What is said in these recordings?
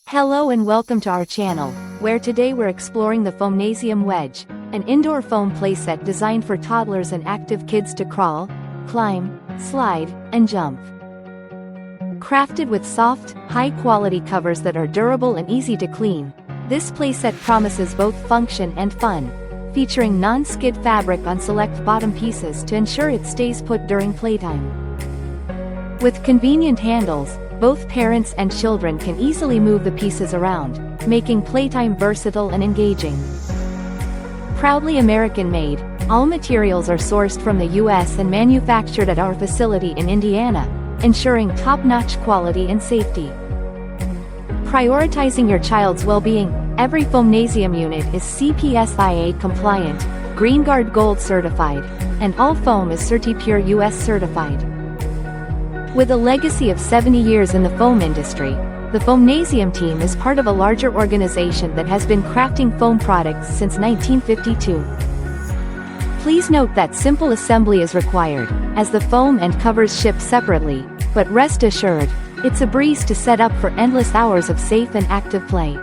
Hello and welcome to our channel, where today we're exploring the Foamnasium Wedge, an indoor foam playset designed for toddlers and active kids to crawl, climb, slide, and jump. Crafted with soft, high-quality covers that are durable and easy to clean, this playset promises both function and fun, featuring non-skid fabric on select bottom pieces to ensure it stays put during playtime. With convenient handles, both parents and children can easily move the pieces around, making playtime versatile and engaging. Proudly American-made, all materials are sourced from the US and manufactured at our facility in Indiana, ensuring top-notch quality and safety. Prioritizing your child's well-being, every Foamnasium unit is CPSIA compliant, GreenGuard Gold certified, and all foam is CertiPure US certified. With a legacy of 70 years in the foam industry, the Foamnasium team is part of a larger organization that has been crafting foam products since 1952. Please note that simple assembly is required, as the foam and covers ship separately, but rest assured, it's a breeze to set up for endless hours of safe and active play.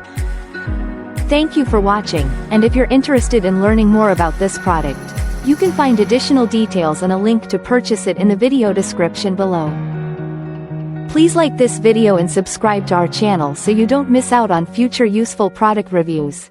Thank you for watching, and if you're interested in learning more about this product, you can find additional details and a link to purchase it in the video description below. Please like this video and subscribe to our channel so you don't miss out on future useful product reviews.